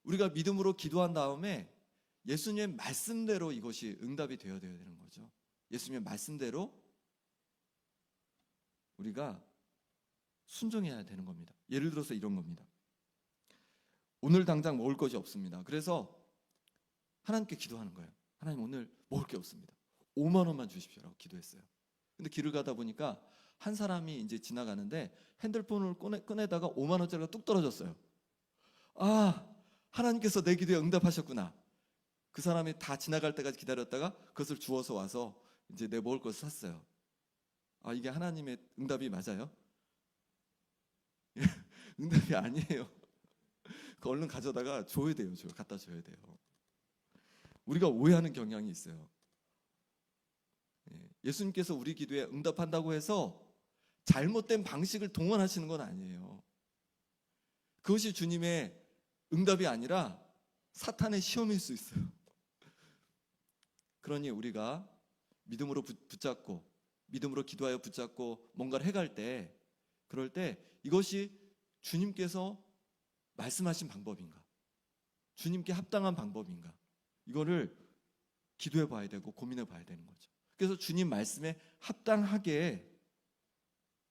우리가 믿음으로 기도한 다음에 예수님의 말씀대로 이것이 응답이 되어야 되는 거죠. 예수님의 말씀대로 우리가 순종해야 되는 겁니다. 예를 들어서 이런 겁니다. 오늘 당장 먹을 것이 없습니다. 그래서 하나님께 기도하는 거예요. 하나님 오늘 먹을 게 없습니다. 5만 원만 주십시오라고 기도했어요. 근데 길을 가다 보니까 한 사람이 이제 지나가는데 핸드폰을 꺼내다가 5만 원짜리가 뚝 떨어졌어요. 하나님께서 내 기도에 응답하셨구나. 그 사람이 다 지나갈 때까지 기다렸다가 그것을 주워서 와서 이제 내 먹을 것을 샀어요. 이게 하나님의 응답이 맞아요? 응답이 아니에요. 얼른 가져다가 줘야 돼요. 갖다 줘야 돼요. 우리가 오해하는 경향이 있어요. 예수님께서 우리 기도에 응답한다고 해서 잘못된 방식을 동원하시는 건 아니에요. 그것이 주님의 응답이 아니라 사탄의 시험일 수 있어요. 그러니 우리가 믿음으로 붙잡고 믿음으로 기도하여 붙잡고 뭔가를 해갈 때, 그럴 때 이것이 주님께서 말씀하신 방법인가, 주님께 합당한 방법인가, 이거를 기도해 봐야 되고 고민해 봐야 되는 거죠. 그래서 주님 말씀에 합당하게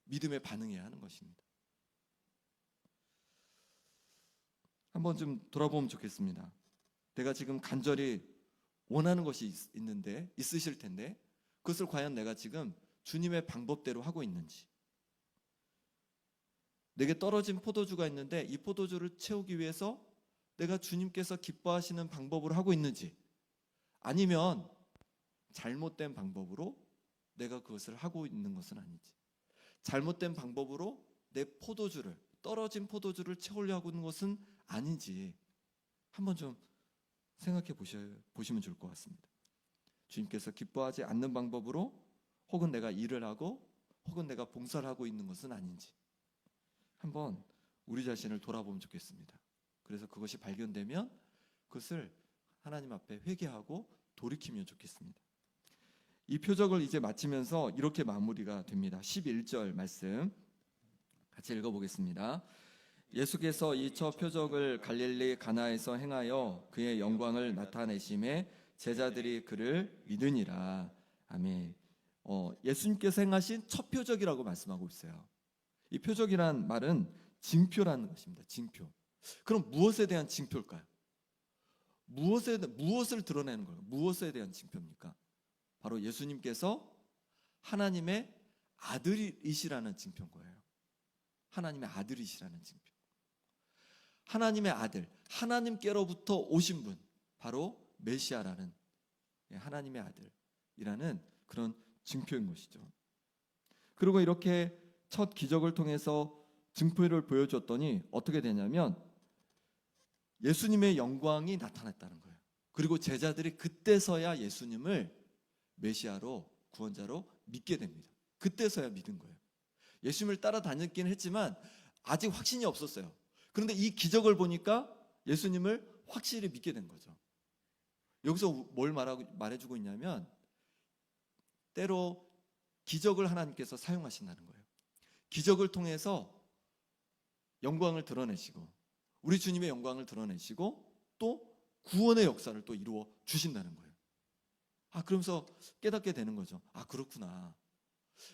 믿음에 반응해야 하는 것입니다. 한번 좀 돌아보면 좋겠습니다. 내가 지금 간절히 원하는 것이 있으실 텐데 그것을 과연 내가 지금 주님의 방법대로 하고 있는지, 내게 떨어진 포도주가 있는데 이 포도주를 채우기 위해서 내가 주님께서 기뻐하시는 방법으로 하고 있는지, 아니면 잘못된 방법으로 내가 그것을 하고 있는 것은 아닌지, 잘못된 방법으로 내 포도주를, 떨어진 포도주를 채우려 하고 있는 것은 아닌지 한번 좀 생각해 보시면 좋을 것 같습니다. 주님께서 기뻐하지 않는 방법으로 혹은 내가 일을 하고 혹은 내가 봉사를 하고 있는 것은 아닌지 한번 우리 자신을 돌아보면 좋겠습니다. 그래서 그것이 발견되면 그것을 하나님 앞에 회개하고 돌이키면 좋겠습니다. 이 표적을 이제 마치면서 이렇게 마무리가 됩니다. 11절 말씀 같이 읽어보겠습니다. 예수께서 이 첫 표적을 갈릴리 가나에서 행하여 그의 영광을 나타내심에 제자들이 그를 믿으니라. 아멘. 예수님께서 행하신 첫 표적이라고 말씀하고 있어요. 이 표적이란 말은 징표라는 것입니다. 징표. 그럼 무엇에 대한 징표일까요? 무엇을 드러내는 거예요? 무엇에 대한 징표입니까? 바로 예수님께서 하나님의 아들이시라는 징표인 거예요. 하나님의 아들이시라는 징표. 하나님의 아들, 하나님께로부터 오신 분, 바로 메시아라는 하나님의 아들이라는 그런 징표인 것이죠. 그리고 이렇게 첫 기적을 통해서 증표를 보여줬더니 어떻게 되냐면 예수님의 영광이 나타났다는 거예요. 그리고 제자들이 그때서야 예수님을 메시아로, 구원자로 믿게 됩니다. 그때서야 믿은 거예요. 예수님을 따라다녔긴 했지만 아직 확신이 없었어요. 그런데 이 기적을 보니까 예수님을 확실히 믿게 된 거죠. 여기서 뭘 말해주고 있냐면 때로 기적을 하나님께서 사용하신다는 거예요. 기적을 통해서 영광을 드러내시고 우리 주님의 영광을 드러내시고 또 구원의 역사를 또 이루어 주신다는 거예요. 그러면서 깨닫게 되는 거죠. 그렇구나.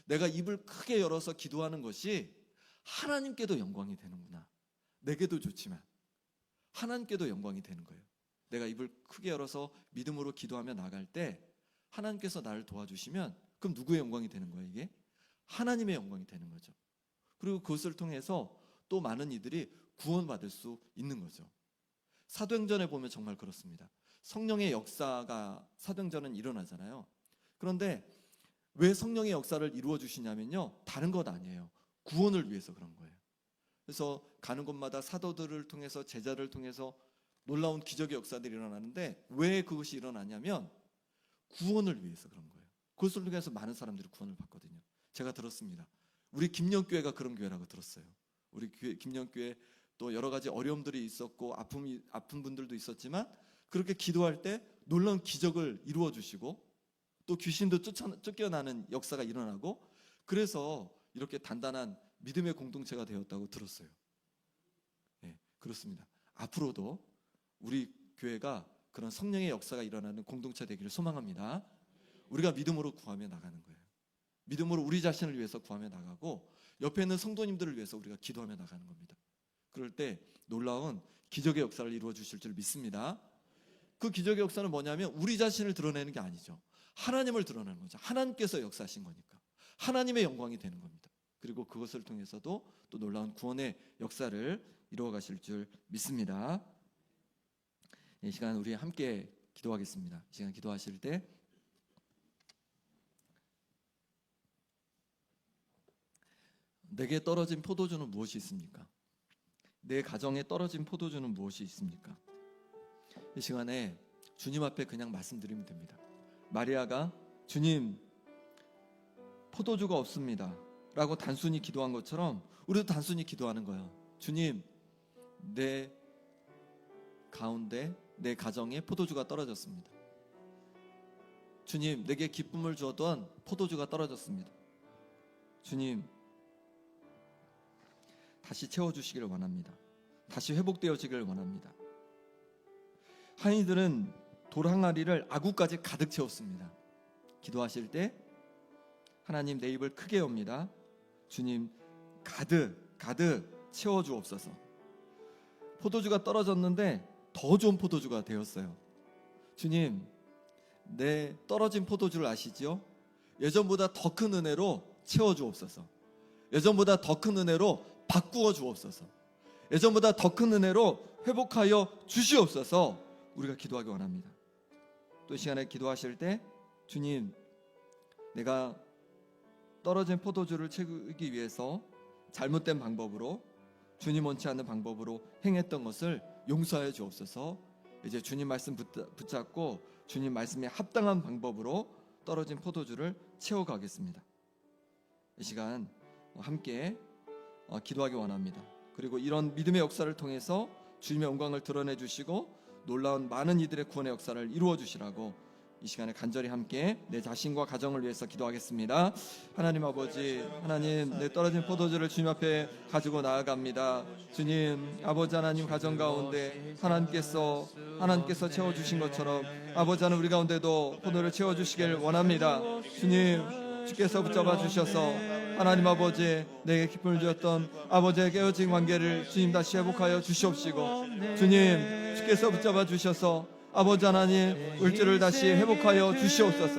내가 입을 크게 열어서 기도하는 것이 하나님께도 영광이 되는구나. 내게도 좋지만 하나님께도 영광이 되는 거예요. 내가 입을 크게 열어서 믿음으로 기도하며 나갈 때 하나님께서 나를 도와주시면 그럼 누구의 영광이 되는 거예요? 이게 하나님의 영광이 되는 거죠. 그리고 그것을 통해서 또 많은 이들이 구원받을 수 있는 거죠. 사도행전에 보면 정말 그렇습니다. 성령의 역사가 사도행전은 일어나잖아요. 그런데 왜 성령의 역사를 이루어 주시냐면요, 다른 것 아니에요. 구원을 위해서 그런 거예요. 그래서 가는 곳마다 사도들을 통해서, 제자를 통해서 놀라운 기적의 역사들이 일어나는데 왜 그것이 일어나냐면 구원을 위해서 그런 거예요. 그것을 통해서 많은 사람들이 구원을 받거든요. 제가 들었습니다. 우리 김영교회가 그런 교회라고 들었어요. 우리 김영교회 또 여러 가지 어려움들이 있었고 아픈 분들도 있었지만 그렇게 기도할 때 놀라운 기적을 이루어 주시고 또 귀신도 쫓겨나는 역사가 일어나고 그래서 이렇게 단단한 믿음의 공동체가 되었다고 들었어요. 네, 그렇습니다. 앞으로도 우리 교회가 그런 성령의 역사가 일어나는 공동체 되기를 소망합니다. 우리가 믿음으로 구하며 나가는 거예요. 믿음으로 우리 자신을 위해서 구하며 나가고 옆에 있는 성도님들을 위해서 우리가 기도하며 나가는 겁니다. 그럴 때 놀라운 기적의 역사를 이루어 주실 줄 믿습니다. 그 기적의 역사는 뭐냐면 우리 자신을 드러내는 게 아니죠. 하나님을 드러내는 거죠. 하나님께서 역사하신 거니까 하나님의 영광이 되는 겁니다. 그리고 그것을 통해서도 또 놀라운 구원의 역사를 이루어 가실 줄 믿습니다. 이 시간 우리 함께 기도하겠습니다. 이 시간 기도하실 때 내게 떨어진 포도주는 무엇이 있습니까? 내 가정에 떨어진 포도주는 무엇이 있습니까? 이 시간에 주님 앞에 그냥 말씀드리면 됩니다. 마리아가 주님 포도주가 없습니다 라고 단순히 기도한 것처럼 우리도 단순히 기도하는 거예요. 주님, 내 가운데 내 가정에 포도주가 떨어졌습니다. 주님, 내게 기쁨을 주었던 포도주가 떨어졌습니다. 주님, 다시 채워주시기를 원합니다. 다시 회복되어지기를 원합니다. 한이들은 돌 항아리를 아구까지 가득 채웠습니다. 기도하실 때 하나님 내 입을 크게 엽니다. 주님 가득 채워주옵소서. 포도주가 떨어졌는데 더 좋은 포도주가 되었어요. 주님 내 떨어진 포도주를 아시지요? 예전보다 더 큰 은혜로 채워주옵소서. 예전보다 더 큰 은혜로 바꾸어 주옵소서. 예전보다 더 큰 은혜로 회복하여 주시옵소서. 우리가 기도하기 원합니다. 또 이 시간에 기도하실 때 주님 내가 떨어진 포도주를 채우기 위해서 잘못된 방법으로, 주님 원치 않는 방법으로 행했던 것을 용서하여 주옵소서. 이제 주님 말씀 붙잡고 주님 말씀에 합당한 방법으로 떨어진 포도주를 채워가겠습니다. 이 시간 함께 기도하기 원합니다. 그리고 이런 믿음의 역사를 통해서 주님의 영광을 드러내 주시고 놀라운 많은 이들의 구원의 역사를 이루어 주시라고 이 시간에 간절히 함께 내 자신과 가정을 위해서 기도하겠습니다. 하나님 아버지, 하나님, 내 떨어진 포도주를 주님 앞에 가지고 나아갑니다. 주님, 아버지 하나님, 가정 가운데 하나님께서 채워주신 것처럼 아버지 하나님, 우리 가운데도 포도를 채워주시길 원합니다. 주님, 주께서 붙잡아 주셔서 하나님 아버지, 내게 기쁨을 주었던 아버지의 깨어진 관계를 주님 다시 회복하여 주시옵시고, 주님, 주께서 붙잡아 주셔서 아버지 하나님, 울주를 다시 회복하여 주시옵소서.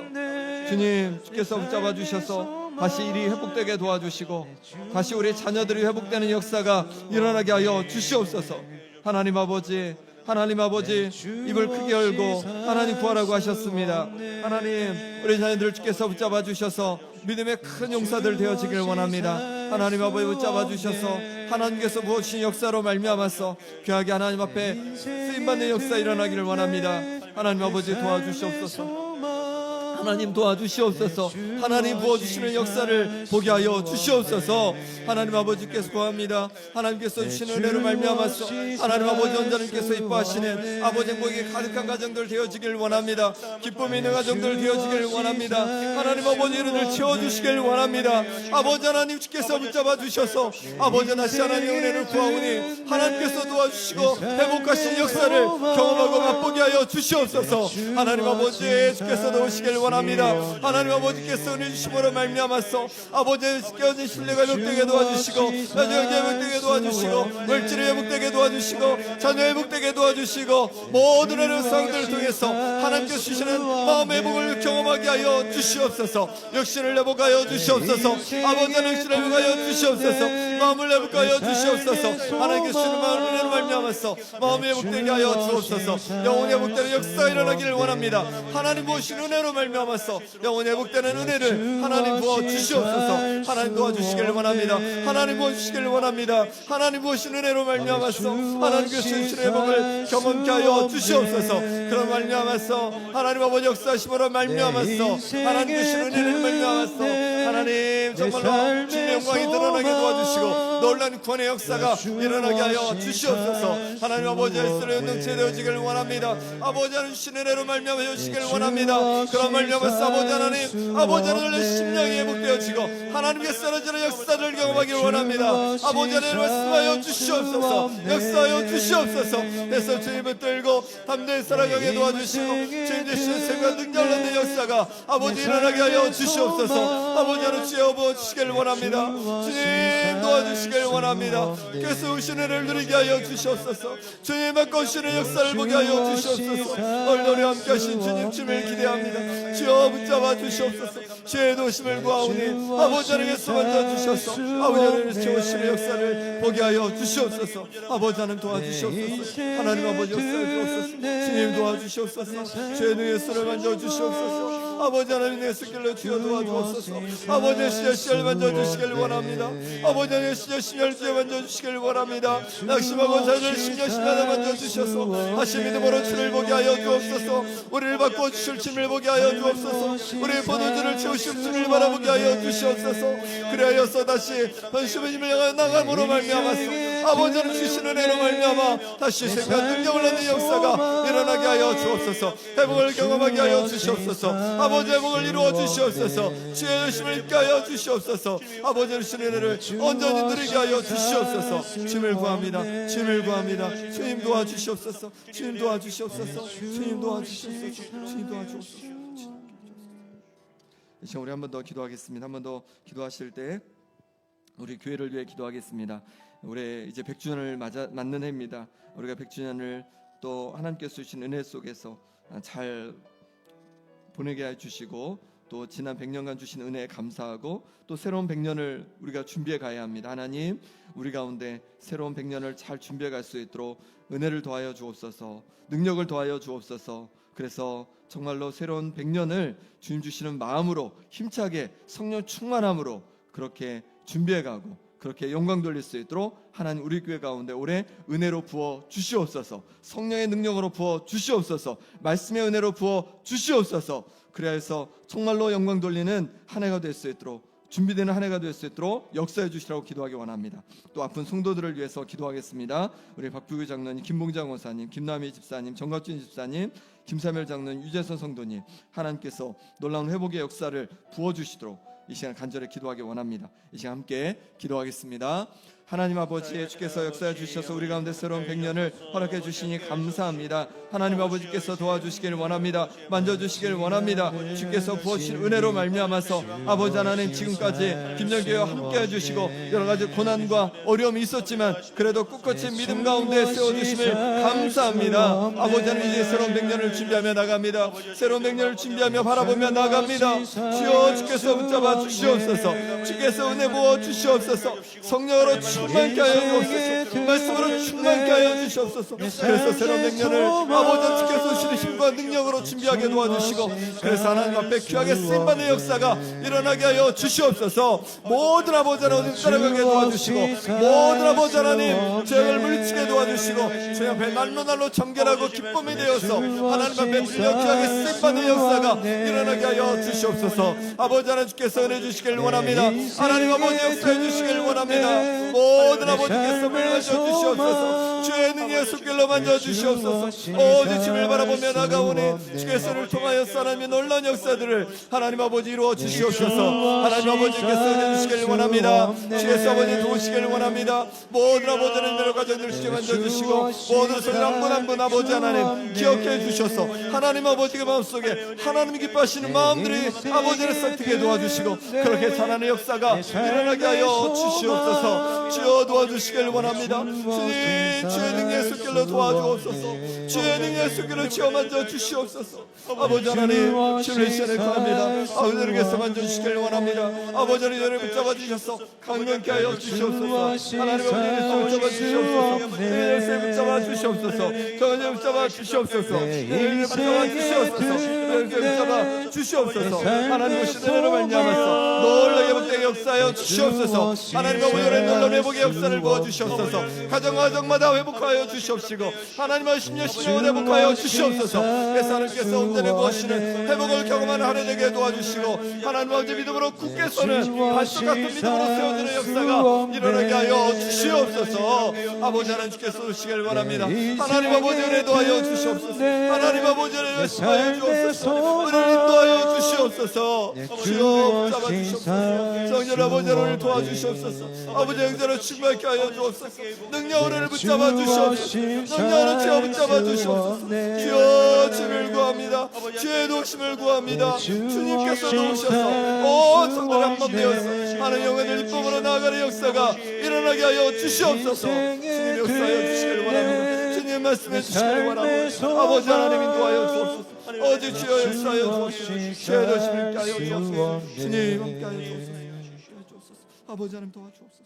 주님, 주께서 붙잡아 주셔서 다시 일이 회복되게 도와주시고 다시 우리 자녀들이 회복되는 역사가 일어나게 하여 주시옵소서. 하나님 아버지, 입을 크게 열고 하나님 구하라고 하셨습니다. 하나님, 우리 자녀들을 주께서 붙잡아 주셔서 믿음의 큰 용사들 되어지길 원합니다. 하나님 아버지, 붙잡아 주셔서 하나님께서 부어주신 역사로 말미암아서 귀하게 하나님 앞에 쓰임받는 역사 일어나기를 원합니다. 하나님 아버지, 도와주시옵소서. 하나님 도와주시옵소서. 하나님 부어주시는 역사를 보게 하여 주시옵소서. 하나님 아버지께서 구합니다. 하나님께서 주시는 은혜로 말미암아서 하나님 아버지 원자님께서 이뻐하시는 아버지 행복이 가득한 가정들 되어지길 원합니다. 기쁨이 있는 가정들 되어지길 원합니다. 하나님 아버지, 이들을 채워주시길 원합니다. 아버지 하나님, 주께서 붙잡아 주셔서 아버지 다시 하나님의 은혜를 구하오니 하나님께서 도와주시고 회복하신 역사를 경험하고 맛보게 하여 주시옵소서. 하나님 아버지, 주께서 도우시길 원합니다. 하나님 아버지께서 은혜 주심으로 말미암아서 아버지의 깨어진 신뢰가 회복되게 도와주시고 자녀에게 회복되게 도와주시고 물질이 회복되게 도와주시고 자녀 회복되게 도와주시고 모든 어려운 상황들을 통해서 하나님께서 주시는 마음의 회복을 경험하게 하여 주시옵소서. 육신을 회복하여 주시옵소서. 아버지는 육신을 회복하여 주시옵소서. 마음을 회복하여 주시옵소서. 하나님께서 주시는 마음을 은혜로 말미암아서 마음이 회복되게 하여 주옵소서. 영혼이 회복되는 역사가 일어나기를 원합니다. 하나님 부으신 은혜로 말미암아서 영혼이 회복되는 은혜를 하나님 부어 주시옵소서. 하나님 도와주시기를 원합니다. 하나님 부어주시기를 원합니다. 하나님 부으신 은혜로 말미암아서 하나님께서 주시는 회복을 경험케 하여 주시옵소서. 그런 말미암아서 하나님 아버지 역사하심으로 말미암아서 하나님 주시는 은혜를 말미암아서 하나님 정말로 주님의 영광이 드러나게 도와주시고 놀라운 구원의 역사가 일어나게 하여 주시옵소서. 하나님 아버지의 스스로 연동체 되어지기를 원합니다. 아버지 하나님 주시는 은혜로 말미암아 주시기를 원합니다. 그런 말미암아서 아버지 하나님, 아버지 하나님의 심령이 회복되어지고 하나님께 쓰러지는 역사를 경험하기를 원합니다. 아버지 하나님 말씀하여 주시옵소서. 역사하여 주시옵소서. 그래서 주님을 들고 담대히 살아가게 도와주시고 주님 주시는 생각 능력을 얻는 역사가 아버지 일어나게 하여 주시옵소서. 아버지 하나님 주여 부어주시기를 원합니다. 주님 도와주시기를 원합니다. 그래서 오신 은혜를 누리게 하여 주시옵소서. 주님 바꿔주시는 역사를 보게 하여 주시옵소서. 오늘도 우리 함께 하신 주님을 기대합니다. 주여 붙잡아 주시옵소서. 주의 도심을 구하오니 아버지 하나님께서 만져주셔서 아버지 하나님께서 채우시는 역사를 보게 하여 주시옵소서. 아버지 하나님 도와주시옵소서. 하나님 아버지 역사를 주옵소서. 주님 도와주시옵소서. 주의 능의 손을 만져주시옵소서. 아버지 하나님 내 스킬로 주여 도와주옵소서. 아버지의 시절을 만져주시길 원합니다. 아버지 하나님의 시절 주여 만져주시길 원합니다. 낙심하고 자녀를 심령심하다 만져주셔서 다시 믿음으로 주를 보게 하여 주옵소서. 우리를 바꿔주실 주님을 보게 하여 주옵소서. 우리의 포도주를 채우실 주님을 바라보게 하여 주시옵소서. 그래하여서 다시 헌신의 힘을 향하여 나감으로 말미암아서 아버지 하나님 주시는 은혜로 말미암아 다시 생각 능력을 얻는 역사가 일어나게 하여 주옵소서. 회복을 경험하게 하여 주시옵소서. 아버지 회복을 이루어 주시옵소서. 주의 열심을 입게 하여 주시옵소서. 아버지 주시는 은혜를 온전히 누리게 하여 주시옵소서. 주님을 구합니다. 주님을 구합니다. 주님 도와주시옵소서. 주님 도와주시옵소서. 주님 도와주시옵소서. 주님 도와주옵소서. 이 시간 우리 한 번 더 기도하겠습니다. 한 번 더 기도하실 때 우리 교회를 위해 기도하겠습니다. 올해 이제 100주년을 맞는 해입니다. 우리가 100주년을 또 하나님께서 주신 은혜 속에서 잘 보내게 해주시고 또 지난 100년간 주신 은혜에 감사하고 또 새로운 100년을 우리가 준비해 가야 합니다. 하나님, 우리 가운데 새로운 100년을 잘 준비해 갈 수 있도록 은혜를 더하여 주옵소서. 능력을 더하여 주옵소서. 그래서 정말로 새로운 100년을 주님 주시는 마음으로 힘차게 성령 충만함으로 그렇게 준비해가고 그렇게 영광 돌릴 수 있도록 하나님 우리 교회 가운데 올해 은혜로 부어 주시옵소서. 성령의 능력으로 부어 주시옵소서. 말씀의 은혜로 부어 주시옵소서. 그래야 해서 정말로 영광 돌리는 한 해가 될 수 있도록, 준비되는 한 해가 될 수 있도록 역사해 주시라고 기도하기 원합니다. 또 아픈 성도들을 위해서 기도하겠습니다. 우리 박부규 장로님, 김봉장 원사님, 김남희 집사님, 정갑준 집사님, 김사멸 장로님, 유재선 성도님, 하나님께서 놀라운 회복의 역사를 부어주시도록 이 시간 간절히 기도하기 원합니다. 이 시간 함께 기도하겠습니다. 하나님 아버지, 주께서 역사해 주셔서 우리 가운데 새로운 100년을 허락해 주시니 감사합니다. 하나님 아버지께서 도와주시기를 원합니다. 만져주시기를 원합니다. 주께서 부어주신 은혜로 말미암아서 아버지 하나님, 지금까지 김정교회와 함께 해주시고 여러 가지 고난과 어려움이 있었지만 그래도 꿋꿋이 믿음 가운데 세워주심을 감사합니다. 아버지 하나님, 이제 새로운 100년을 준비하며 나갑니다. 새로운 100년을 준비하며 바라보며 나갑니다. 주여, 주께서 붙잡아 주시옵소서. 주께서 은혜 부어 주시옵소서. 성령으로 충만케 하여 주옵소서. 말씀으로 충만케 하여 주시옵소서. 그래서 새로운 100년을 아버지 주께서 주시는 힘과 능력으로 준비하게 도와주시고, 그래서 하나님 앞에 귀하게 쓰임받는 역사가 일어나게 하여 주시옵소서. 모든 아버지 하나님 따라가게 도와주시고, 모든 아버지 하나님 죄를 물리치게 도와주시고, 주 앞에 날로 정결하고 기쁨이 되어서 하나님 앞에 물려 귀하게 쓰임받는 역사가 일어나게 하여 주시옵소서. 아버지 하나님 주께서 은혜 주시길 원합니다. 하나님 아버지 역사해 주시길 원합니다. 모든 아버지께서 물려 주시옵소서. 주의 능력의 손길로 만져 주시옵소서. 오직 주를 바라보며 나가오니 주께서를 통하여 하나님의 놀라운 역사들을 하나님 아버지 이루어 주시옵소서. 하나님 아버지께서 은혜 주시길 원합니다. 주께서 아버지 도우시길 원합니다. 모든 아버지 하나님의 가정들 주께 만져 주시고, 모든 소리 한 분 한 분 아버지 하나님 기억해 주셔서 하나님 아버지의 마음속에 하나님 기뻐하시는 마음들이 아버지를 싹트게 도와주시고, 그렇게 하나님의 역사가 일어나게 하여 주시옵소서. 주여 도와주시길 원합니다. 주님, 주의 능력의 손길로 도와주옵소서. 주의 능력의 손길로 지어 만져 주시옵소서. 아버지 하나님, 주를 시간에 구합니다. 아버지께서 만져주시길 원합니다. 아버지 하나님, 저를 붙잡아 주셔서 강건케 하여 주시옵소서. 하나님 아버지 붙잡아 주시옵소서. 내 붙잡아 주시옵소서. 저를 붙잡아 주시옵소서. 내 붙잡아 주시옵소서. 붙잡아 주시옵소서. 하나님 오신 은혜로 말미암아서 놀라게 복되게 역사하여 주시옵소서. 하나님 아버지 놀라운 회복의 역사를 부어주시옵소서. 가정마다 회복하여 주시옵시고, 하나님 아버지 심령 회복하여 주시옵소서. 그래서 하나님께서 온전히 부으시는 회복을 경험하는 하루 되게 도와주시고, 하나님 아버지 믿음으로 굳게 서는 반석 같은 믿음으로 세워지는 역사가 일어나게 하여 주시옵소서. 아버지 하나님 주께서 오시길 원합니다. 하나님 아버지 은혜도 하여 주시옵소서. 하나님 아버지 은혜도 하여 주옵소서. 은혜를 인도하여 주시옵소서. 주여 붙잡아 주시옵소서. 성령 아버지 하나님을 도와주시옵소서. 아버지 영전을 충만케 하여 주옵소서. 능력 은혜를 붙잡아 주시옵소서. 능력으로 주여 붙잡아 주시옵소서. 주여 주를 구합니다. 주의 도우심을 구합니다. 주님께서 도우셔서 온 성도를 한번 되어서 하나님 영혼을 이쁨으로 나아가는 역사가 일어나게 하여 주시옵소서. 주님 역사하여 주시길 원합니다. 주님 말씀해 주시길 원합니다. 아버지 하나님 인도하여 주옵소서. 어제 주여 역사하여 주옵소서. 주의 도우심을 함께 하여 주옵소서. 주님 함께 하여 주옵소서. 아버지 하나님 도와주옵소서.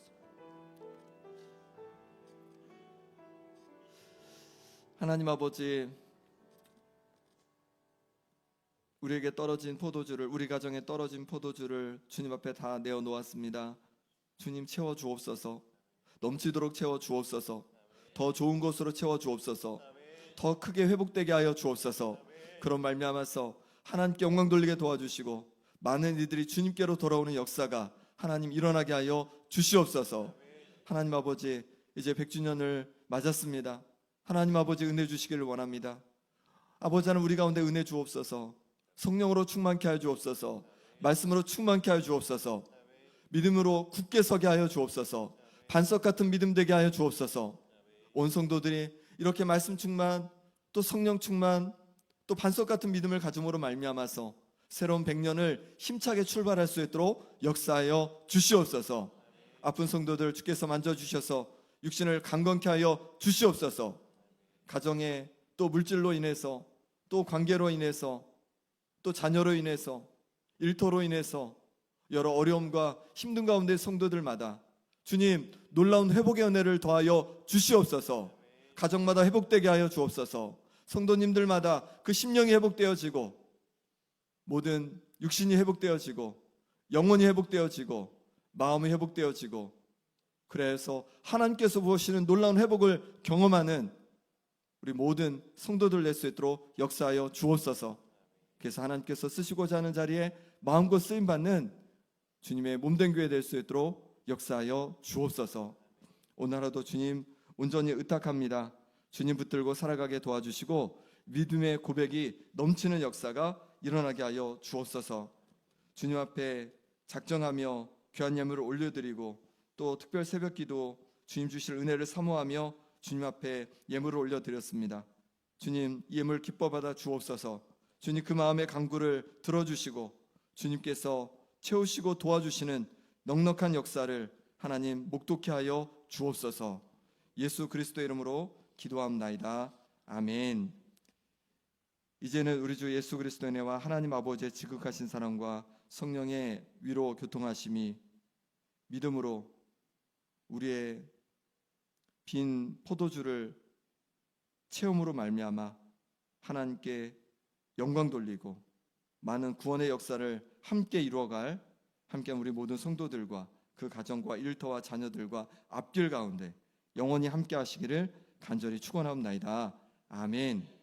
하나님 아버지, 우리에게 떨어진 포도주를, 우리 가정에 떨어진 포도주를 주님 앞에 다 내어 놓았습니다. 주님 채워 주옵소서. 넘치도록 채워 주옵소서. 더 좋은 것으로 채워 주옵소서. 더 크게 회복되게 하여 주옵소서. 그런 말미암아서 하나님께 영광 돌리게 도와주시고, 많은 이들이 주님께로 돌아오는 역사가 하나님 일어나게 하여 주시옵소서. 하나님 아버지, 이제 100주년을 맞았습니다. 하나님 아버지 은혜 주시기를 원합니다. 아버지 하나님, 우리 가운데 은혜 주옵소서. 성령으로 충만케 하여 주옵소서. 말씀으로 충만케 하여 주옵소서. 믿음으로 굳게 서게 하여 주옵소서. 반석 같은 믿음 되게 하여 주옵소서. 온 성도들이 이렇게 말씀 충만, 또 성령 충만, 또 반석 같은 믿음을 가짐으로 말미암아서 새로운 100년을 힘차게 출발할 수 있도록 역사하여 주시옵소서. 아픈 성도들 주께서 만져주셔서 육신을 강건케 하여 주시옵소서. 가정에 또 물질로 인해서, 또 관계로 인해서, 또 자녀로 인해서, 일터로 인해서 여러 어려움과 힘든 가운데 성도들마다 주님 놀라운 회복의 은혜를 더하여 주시옵소서. 가정마다 회복되게 하여 주옵소서. 성도님들마다 그 심령이 회복되어지고 모든 육신이 회복되어지고 영혼이 회복되어지고 마음이 회복되어지고 그래서 하나님께서 부으시는 놀라운 회복을 경험하는 우리 모든 성도들 될 수 있도록 역사하여 주옵소서. 그래서 하나님께서 쓰시고자 하는 자리에 마음껏 쓰임받는 주님의 몸된 교회 될 수 있도록 역사하여 주옵소서. 오늘 하루도 주님 온전히 의탁합니다. 주님 붙들고 살아가게 도와주시고 믿음의 고백이 넘치는 역사가 일어나게 하여 주옵소서. 주님 앞에 작정하며 귀한 예물을 올려드리고 또 특별 새벽기도 주님 주실 은혜를 사모하며 주님 앞에 예물을 올려드렸습니다. 주님 이 예물 기뻐 받아 주옵소서. 주님 그 마음의 간구를 들어주시고 주님께서 채우시고 도와주시는 넉넉한 역사를 하나님 목독케 하여 주옵소서. 예수 그리스도의 이름으로 기도합나이다. 아멘. 이제는 우리 주 예수 그리스도의 은혜와 하나님 아버지의 지극하신 사랑과 성령의 위로 교통하심이 믿음으로 우리의 빈 포도주를 체험으로 말미암아 하나님께 영광 돌리고 많은 구원의 역사를 함께 이루어갈 함께 우리 모든 성도들과 그 가정과 일터와 자녀들과 앞길 가운데 영원히 함께 하시기를 간절히 축원하옵나이다. 아멘.